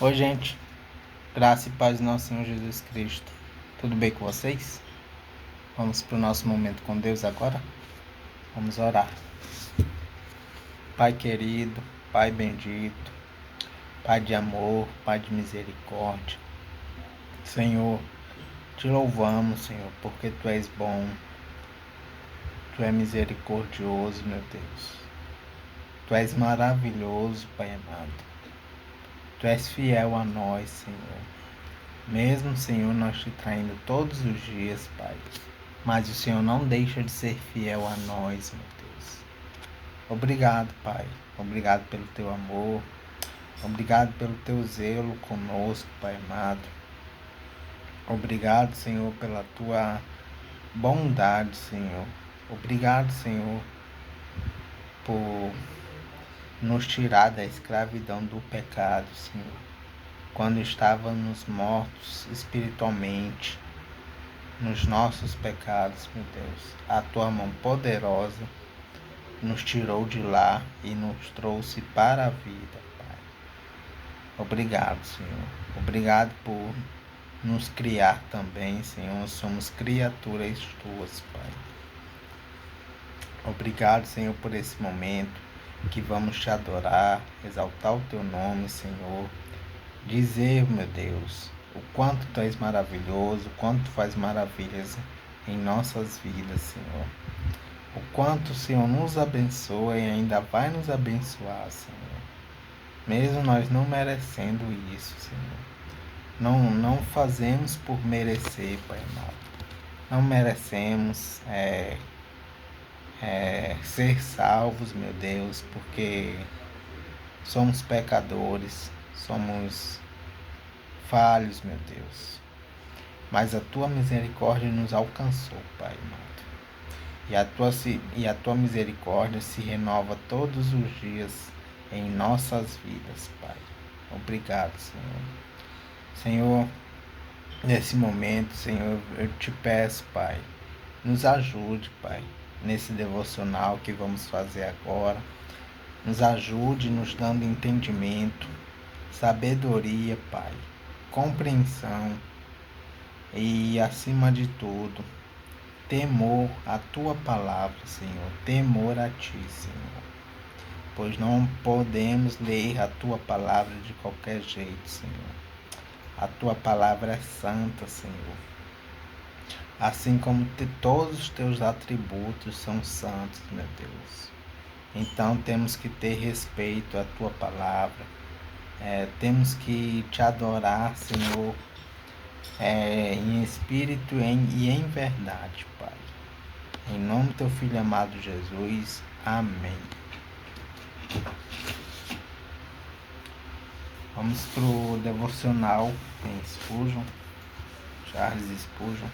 Oi, gente. Graça e paz do nosso Senhor Jesus Cristo. Tudo bem com vocês? Vamos para o nosso momento com Deus agora? Vamos orar. Pai querido, Pai bendito, Pai de amor, Pai de misericórdia. Senhor, te louvamos, Senhor, porque Tu és bom, Tu és misericordioso, meu Deus. Tu és maravilhoso, Pai amado. Tu és fiel a nós, Senhor. Mesmo, Senhor, nós te traindo todos os dias, Pai. Mas o Senhor não deixa de ser fiel a nós, meu Deus. Obrigado, Pai. Obrigado pelo Teu amor. Obrigado pelo Teu zelo conosco, Pai amado. Obrigado, Senhor, pela Tua bondade, Senhor. Obrigado, Senhor, por nos tirar da escravidão do pecado, Senhor. Quando estávamos mortos espiritualmente, nos nossos pecados, meu Deus, a Tua mão poderosa nos tirou de lá e nos trouxe para a vida, Pai. Obrigado, Senhor. Obrigado por nos criar também, Senhor. Somos criaturas Tuas, Pai. Obrigado, Senhor, por esse momento que vamos Te adorar, exaltar o Teu nome, Senhor. Dizer, meu Deus, o quanto Tu és maravilhoso, o quanto Tu faz maravilhas em nossas vidas, Senhor. O quanto o Senhor nos abençoa e ainda vai nos abençoar, Senhor. Mesmo nós não merecendo isso, Senhor. Não fazemos por merecer, Pai amado. Não merecemos ser salvos, meu Deus, porque somos pecadores, somos falhos, meu Deus. Mas a Tua misericórdia nos alcançou, Pai amado. E a Tua misericórdia se renova todos os dias em nossas vidas, Pai. Obrigado, Senhor. Senhor, nesse momento, Senhor, eu Te peço, Pai, nos ajude, Pai, nesse devocional que vamos fazer agora. Nos ajude nos dando entendimento, sabedoria, Pai, compreensão e, acima de tudo, temor à Tua palavra, Senhor, temor a Ti, Senhor, pois não podemos ler a Tua palavra de qualquer jeito, Senhor. A Tua palavra é santa, Senhor, assim como todos os Teus atributos são santos, meu Deus. Então temos que ter respeito à Tua palavra, temos que Te adorar, Senhor, em espírito e em verdade, Pai. Em nome do Teu Filho amado Jesus. Amém. Vamos pro devocional em Spurgeon, Charles Spurgeon.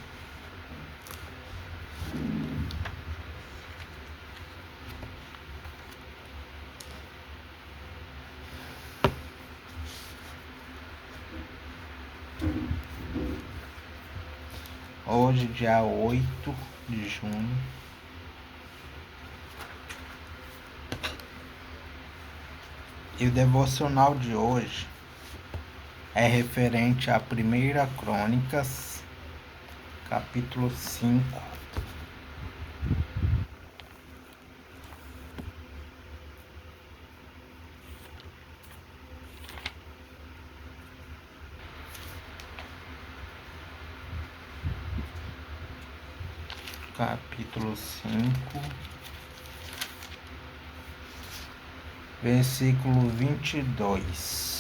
Hoje, dia 8 de junho. E o devocional de hoje é referente a 1 Crônicas, capítulo 5. Capítulo 5, versículo 22.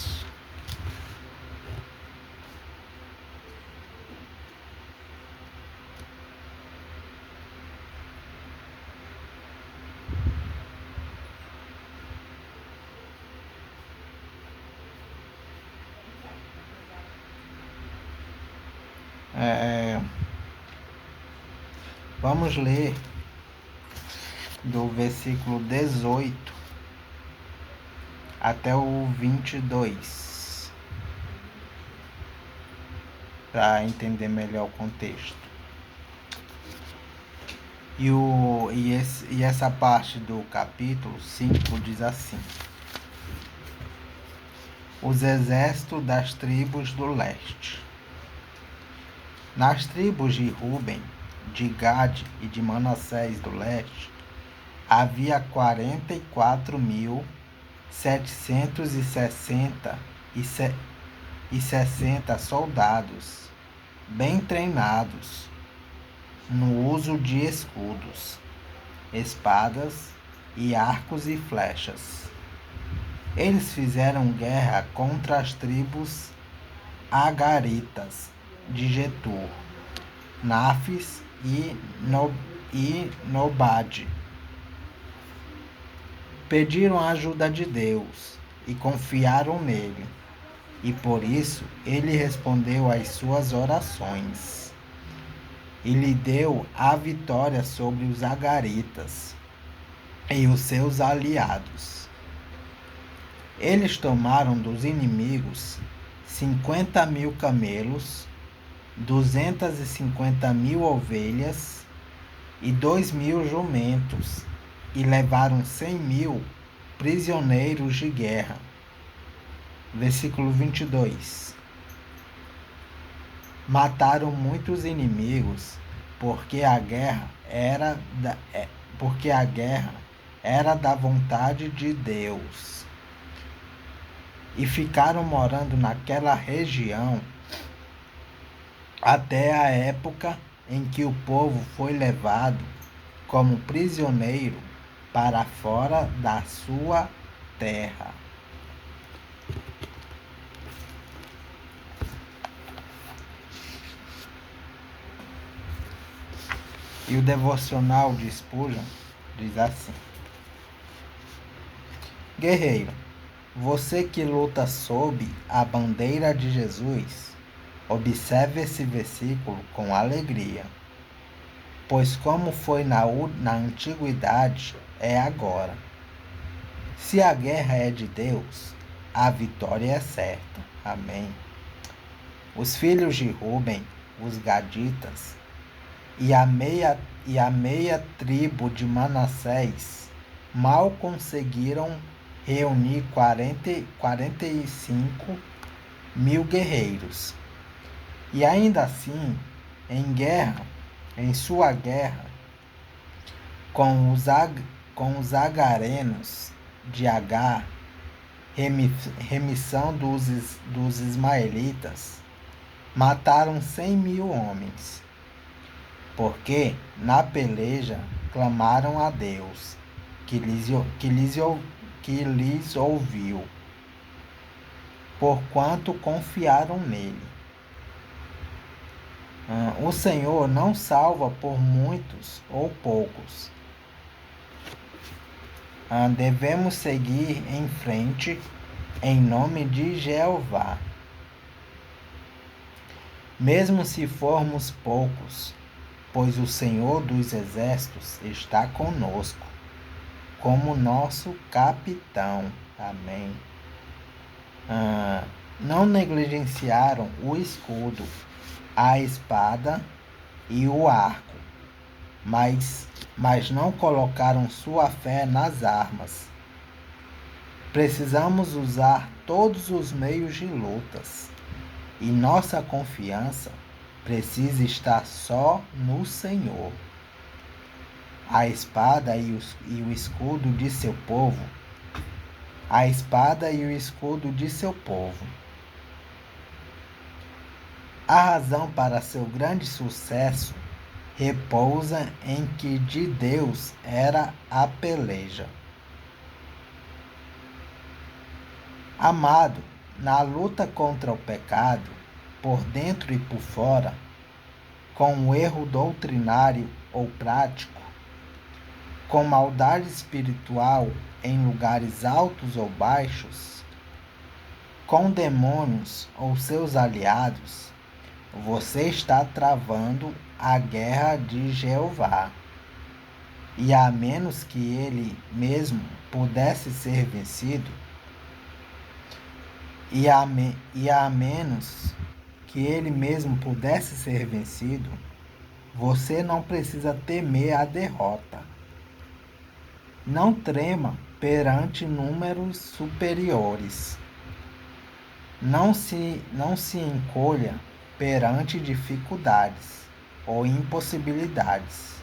Vamos ler do versículo 18 até o 22, para entender melhor o contexto. E essa parte do capítulo 5 diz assim: os exércitos das tribos do leste. Nas tribos de Ruben, de Gade e de Manassés do leste, havia 44.760 soldados, bem treinados no uso de escudos, espadas e arcos e flechas. Eles fizeram guerra contra as tribos agaritas de Getur, Nafis e Nobade. Pediram a ajuda de Deus e confiaram nele, e por isso ele respondeu às suas orações e lhe deu a vitória sobre os agaritas e os seus aliados. Eles tomaram dos inimigos 50.000 camelos, 250.000 ovelhas e 2.000 jumentos, e levaram 100.000 prisioneiros de guerra. Versículo 22. Mataram muitos inimigos, porque a guerra era da vontade de Deus. E ficaram morando naquela região até a época em que o povo foi levado como prisioneiro para fora da sua terra. E o devocional de Spurgeon diz assim: Guerreiro, você que luta sob a bandeira de Jesus, observe esse versículo com alegria, pois como foi na antiguidade, é agora. Se a guerra é de Deus, a vitória é certa. Amém. Os filhos de Ruben, os gaditas, e a meia tribo de Manassés mal conseguiram reunir 45.000 guerreiros. E ainda assim, em sua guerra com os agarenos de Agar, remissão dos ismaelitas, mataram 100.000 homens, porque na peleja clamaram a Deus, que lhes ouviu, porquanto confiaram nele. O Senhor não salva por muitos ou poucos. Devemos seguir em frente em nome de Jeová. Mesmo se formos poucos, pois o Senhor dos Exércitos está conosco, como nosso capitão. Amém. Não negligenciaram o escudo, a espada e o arco, mas não colocaram sua fé nas armas. Precisamos usar todos os meios de lutas, e nossa confiança precisa estar só no Senhor. A espada e o escudo de seu povo. A espada e o escudo de seu povo. A razão para seu grande sucesso repousa em que de Deus era a peleja. Amado, na luta contra o pecado, por dentro e por fora, com o erro doutrinário ou prático, com maldade espiritual em lugares altos ou baixos, com demônios ou seus aliados, você está travando a guerra de Jeová. E a menos que ele mesmo pudesse ser vencido, você não precisa temer a derrota. Não trema perante números superiores. Não se encolha perante dificuldades ou impossibilidades.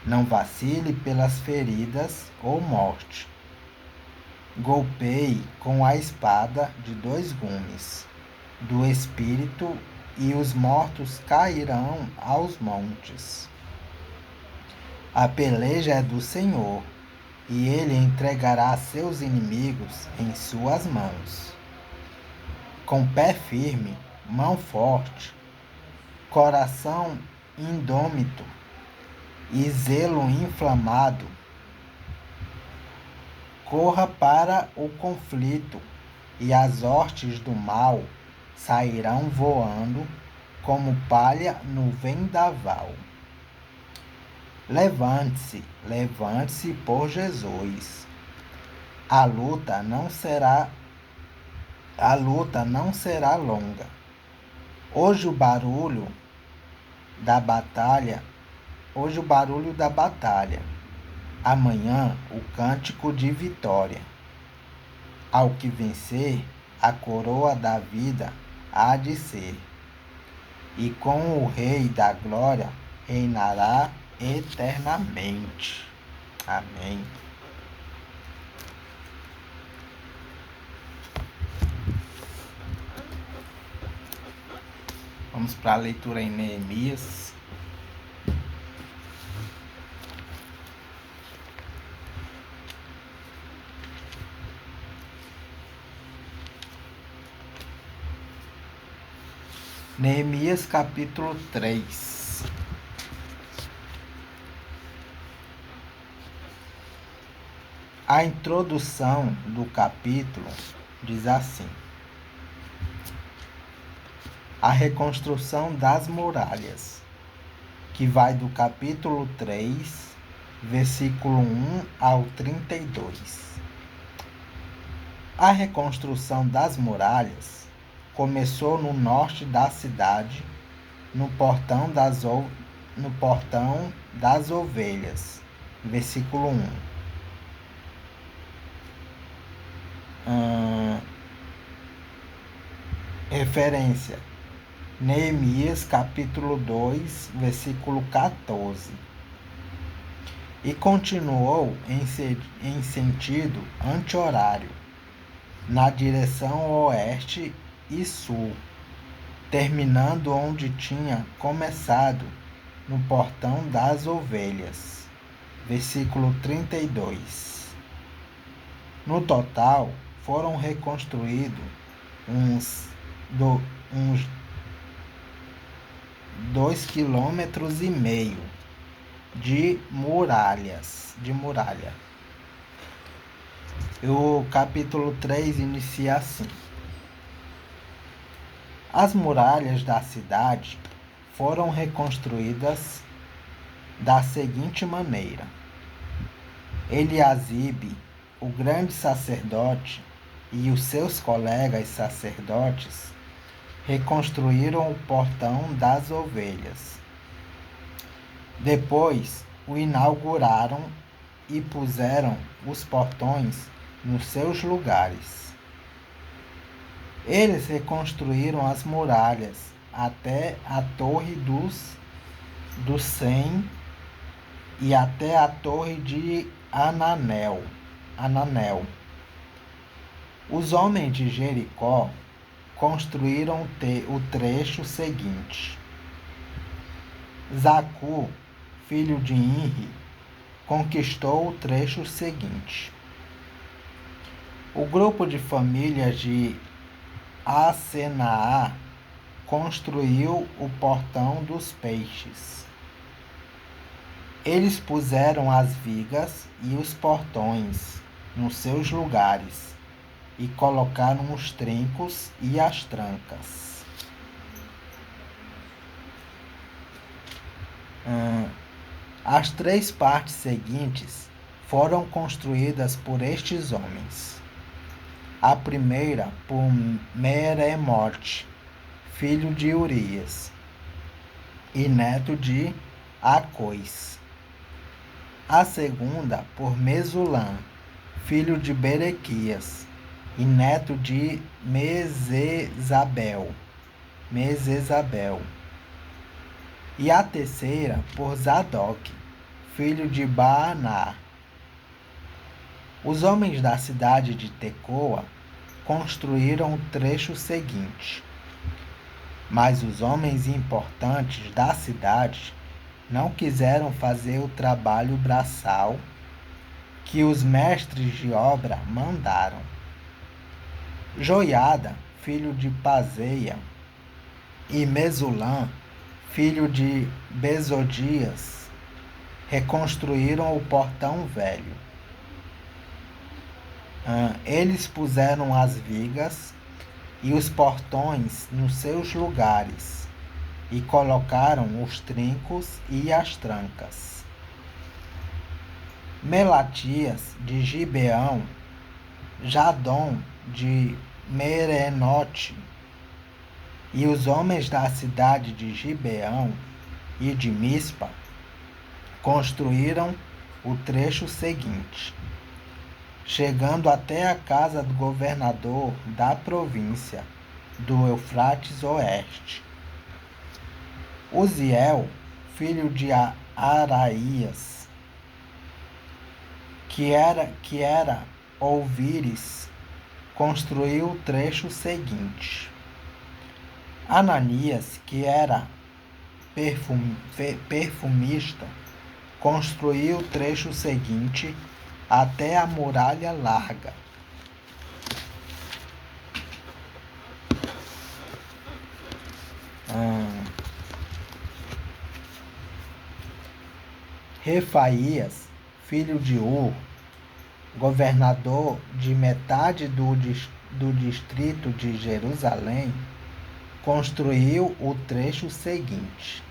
Não vacile pelas feridas ou morte. Golpeie com a espada de 2 gumes do Espírito e os mortos cairão aos montes. A peleja é do Senhor, e ele entregará seus inimigos em suas mãos. Com pé firme, mão forte, coração indômito e zelo inflamado, corra para o conflito, e as hostes do mal sairão voando como palha no vendaval. Levante-se, levante-se por Jesus. A luta não será longa. Hoje o barulho da batalha, amanhã o cântico de vitória. Ao que vencer, a coroa da vida há de ser, e com o Rei da Glória reinará eternamente. Amém. Vamos para a leitura em Neemias. Neemias capítulo 3. A introdução do capítulo diz assim: a reconstrução das muralhas, que vai do capítulo 3, versículo 1 ao 32. A reconstrução das muralhas começou no norte da cidade, no portão das ovelhas, versículo 1. Referência: Neemias capítulo 2, versículo 14. E continuou em sentido anti-horário, na direção oeste e sul, terminando onde tinha começado, no portão das ovelhas. Versículo 32. No total, foram reconstruídos uns 2,5 quilômetros de muralha. O capítulo 3 inicia assim: as muralhas da cidade foram reconstruídas da seguinte maneira: Eliasibe, o grande sacerdote, e os seus colegas sacerdotes reconstruíram o portão das ovelhas. Depois o inauguraram e puseram os portões nos seus lugares. Eles reconstruíram as muralhas até a Torre do Cem e até a Torre de Ananel. Os homens de Jericó construíram o trecho seguinte. Zacu, filho de Inri, conquistou o trecho seguinte. O grupo de famílias de Asenaá construiu o portão dos peixes. Eles puseram as vigas e os portões nos seus lugares e colocaram os trincos e as trancas. As 3 partes seguintes foram construídas por estes homens. A primeira por Meremote, filho de Urias e neto de Acois. A segunda por Mesulam, filho de Berequias e neto de Mesezabel. E a terceira por Zadok, filho de Baaná. Os homens da cidade de Tecoa construíram o trecho seguinte. Mas os homens importantes da cidade não quiseram fazer o trabalho braçal que os mestres de obra mandaram. Joiada, filho de Paseia, e Mesulã, filho de Bezodias, reconstruíram o portão velho. Eles puseram as vigas e os portões nos seus lugares e colocaram os trincos e as trancas. Melatias de Gibeão, Jadom de Merenote e os homens da cidade de Gibeão e de Mispa construíram o trecho seguinte, chegando até a casa do governador da província do Eufrates Oeste. Uziel, filho de Araías, que era Ouvires, construiu o trecho seguinte. Ananias, que era perfumista, construiu o trecho seguinte até a muralha larga. Refaías, filho de Ur, governador de metade do distrito de Jerusalém, construiu o trecho seguinte.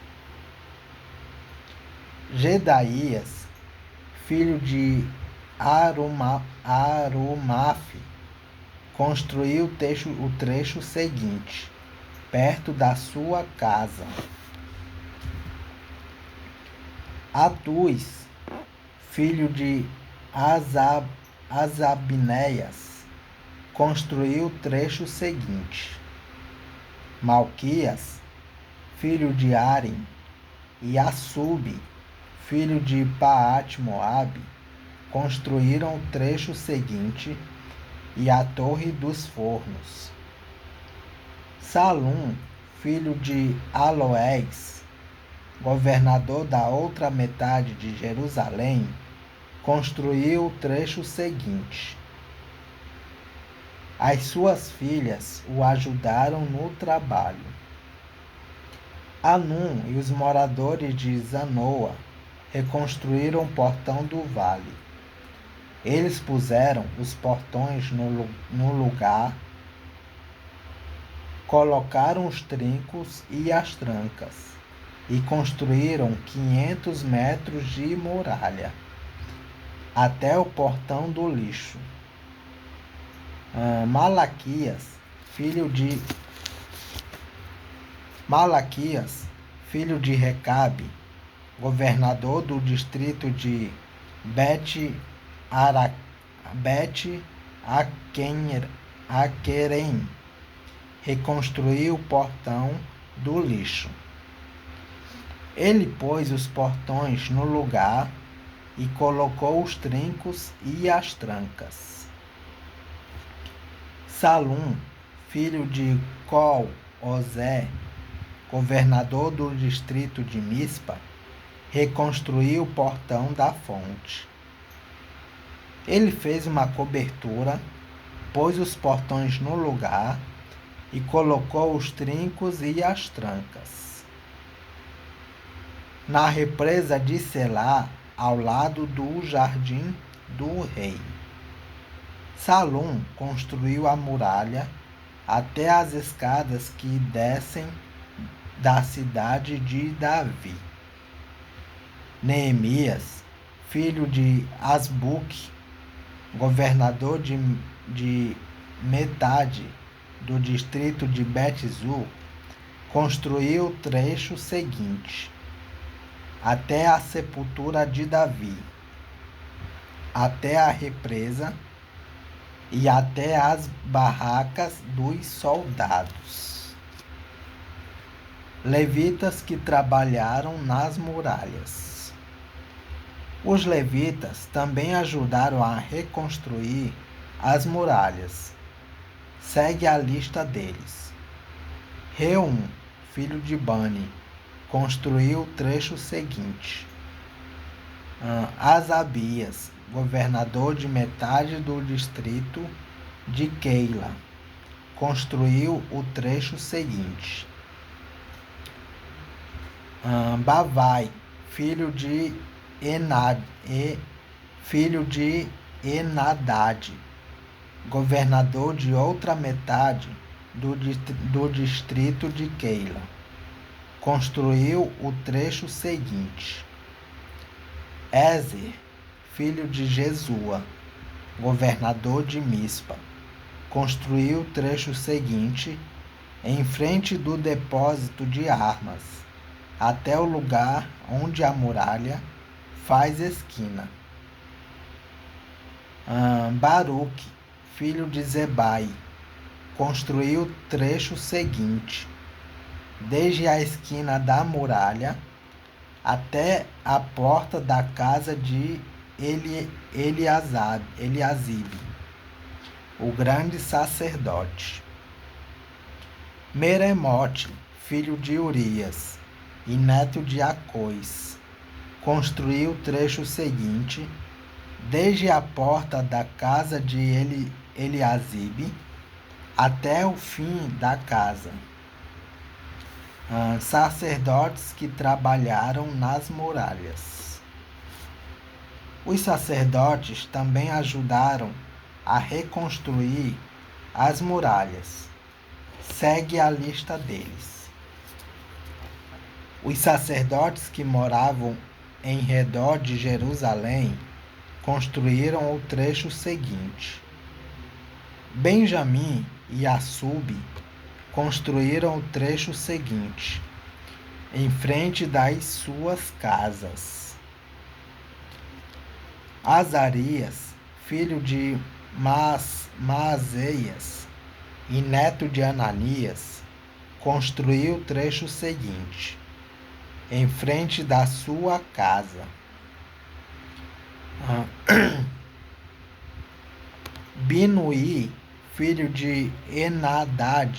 Gedaías, filho de Arumafe, construiu o trecho seguinte, perto da sua casa. Atuz, filho de Azabneias, construiu o trecho seguinte. Malquias, filho de Arim, e Assub, filho de Paate-Moabe, construíram o trecho seguinte e a Torre dos Fornos. Salum, filho de Aloés, governador da outra metade de Jerusalém, construiu o trecho seguinte. As suas filhas o ajudaram no trabalho. Anum e os moradores de Zanoa reconstruíram o portão do vale. Eles puseram os portões no lugar, colocaram os trincos e as trancas e construíram 500 metros de muralha até o portão do lixo. Malaquias, filho de Recabe, governador do distrito de Bet-Aquerem, reconstruiu o portão do lixo. Ele pôs os portões no lugar e colocou os trincos e as trancas. Salum, filho de Col-Ozé, governador do distrito de Mispa, reconstruiu o portão da fonte. Ele fez uma cobertura, pôs os portões no lugar e colocou os trincos e as trancas. Na represa de Selá, ao lado do jardim do rei, Salum construiu a muralha até as escadas que descem da cidade de Davi. Neemias, filho de Asbuque, governador de metade do distrito de Bet-Zur, construiu o trecho seguinte, até a sepultura de Davi, até a represa e até as barracas dos soldados. Levitas que trabalharam nas muralhas. Os levitas também ajudaram a reconstruir as muralhas. Segue a lista deles. Reum, filho de Bani, construiu o trecho seguinte. Asabias, governador de metade do distrito de Keila, construiu o trecho seguinte. Bavai, filho de Enadad, governador de outra metade do distrito de Keila, construiu o trecho seguinte. Ezer, filho de Jesua, governador de Mispa, construiu o trecho seguinte em frente do depósito de armas, até o lugar onde a muralha faz esquina. Baruque, filho de Zebai, construiu o trecho seguinte, desde a esquina da muralha até a porta da casa de Eliasibe, o grande sacerdote. Meremote, filho de Urias e neto de Acós, construiu o trecho seguinte, desde a porta da casa de Eliasibe até o fim da casa. Sacerdotes que trabalharam nas muralhas. Os sacerdotes também ajudaram a reconstruir as muralhas. Segue a lista deles. Os sacerdotes que moravam em redor de Jerusalém construíram o trecho seguinte. Benjamim e Assub construíram o trecho seguinte, em frente das suas casas. Azarias, filho de Maazéias e neto de Ananias, construiu o trecho seguinte, em frente da sua casa. Binuí, filho de Enadad,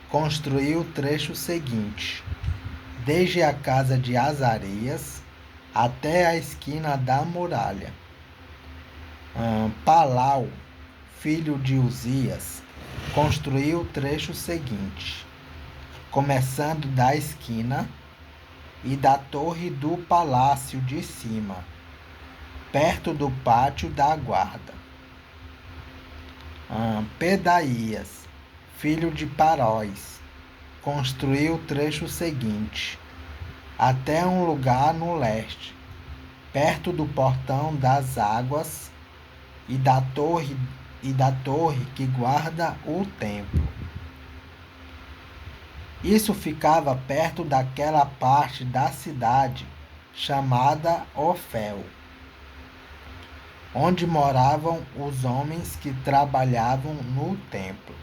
construiu o trecho seguinte, desde a casa de Azarias até a esquina da muralha. Palau, filho de Uzias, construiu o trecho seguinte, começando da esquina e da torre do palácio de cima, perto do pátio da guarda. Pedaías, filho de Paróis, construiu o trecho seguinte, até um lugar no leste, perto do portão das águas e da torre que guarda o templo. Isso ficava perto daquela parte da cidade chamada Ofel, onde moravam os homens que trabalhavam no templo.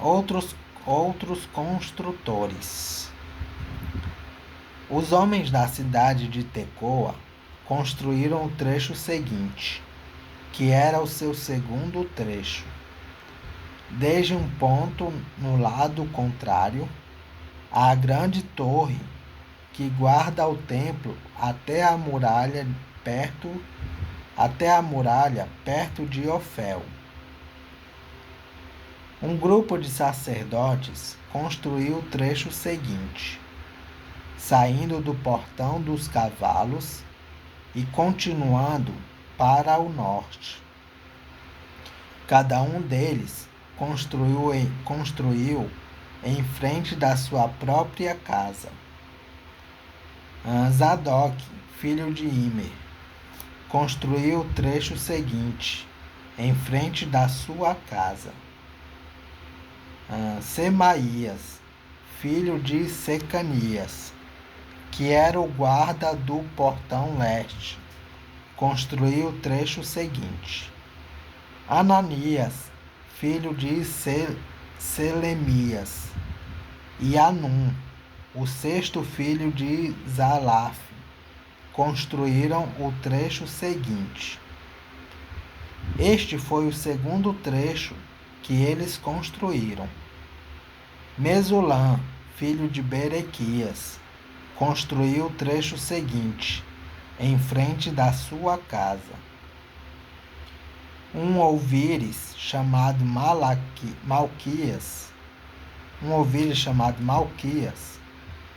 Outros construtores. Os homens da cidade de Tecoa construíram o trecho seguinte, que era o seu segundo trecho, desde um ponto no lado contrário à grande torre que guarda o templo até a muralha perto de Ofel. Um grupo de sacerdotes construiu o trecho seguinte, saindo do portão dos cavalos e continuando para o norte. Cada um deles construiu em frente da sua própria casa. Zadok, filho de Imer, construiu o trecho seguinte, em frente da sua casa. Semaías, filho de Secanias, que era o guarda do portão leste, construiu o trecho seguinte. Ananias, filho de Selemias, e Anum, o sexto filho de Zalaf, construíram o trecho seguinte. Este foi o segundo trecho que eles construíram. Mesulam, filho de Berequias, construiu o trecho seguinte, em frente da sua casa. Um ouvires chamado Malquias,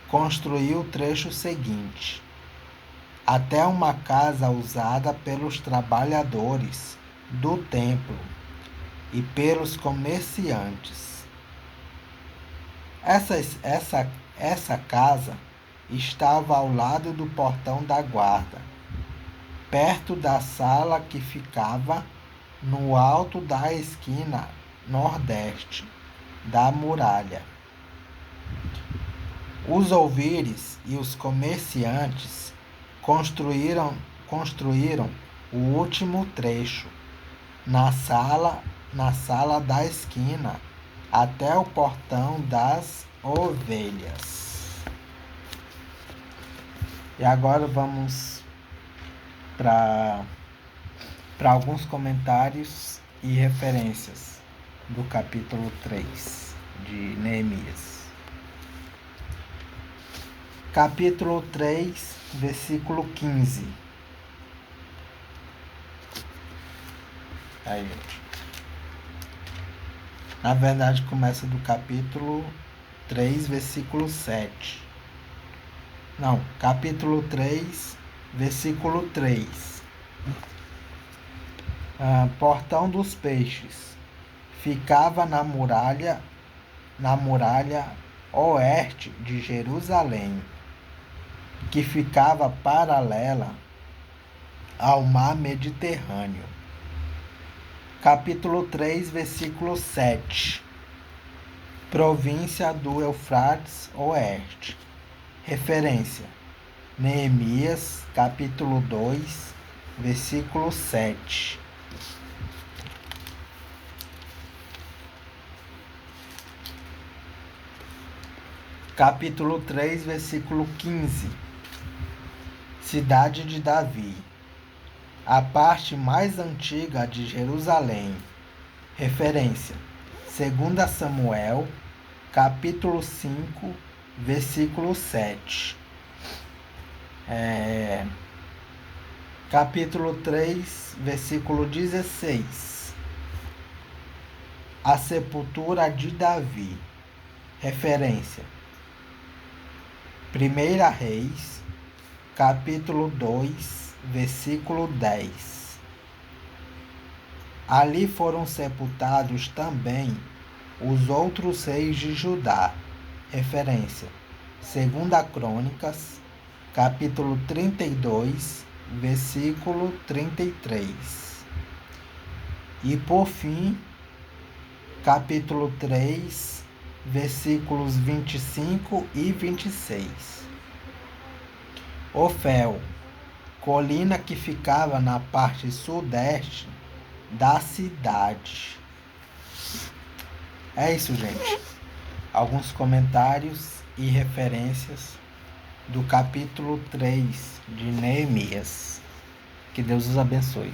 construiu o trecho seguinte, até uma casa usada pelos trabalhadores do templo e pelos comerciantes. Essa casa estava ao lado do portão da guarda, perto da sala que ficava no alto da esquina nordeste da muralha. Os ouvires e os comerciantes construíram o último trecho na sala da esquina até o portão das ovelhas. E agora vamos para alguns comentários e referências do capítulo 3 de Neemias. Capítulo 3, versículo 15. Aí, na verdade, começa do capítulo 3, versículo 7. Não, capítulo 3, versículo 3. Portão dos Peixes. Ficava na muralha oeste de Jerusalém, que ficava paralela ao mar Mediterrâneo. Capítulo 3, versículo 7. Província do Eufrates Oeste. Referência: Neemias, capítulo 2, versículo 7. Capítulo 3, versículo 15. Cidade de Davi. A parte mais antiga de Jerusalém. Referência: 2 Samuel, capítulo 5, versículo 7. Capítulo 3, versículo 16. A sepultura de Davi. Referência: 1 Reis, capítulo 2, versículo 10. Ali foram sepultados também os outros reis de Judá. Referência: 2 Crônicas, capítulo 32, versículo 33. E por fim, capítulo 3, versículos 25 e 26. Ofel, colina que ficava na parte sudeste da cidade. É isso, gente. Alguns comentários e referências do capítulo 3 de Neemias. Que Deus os abençoe.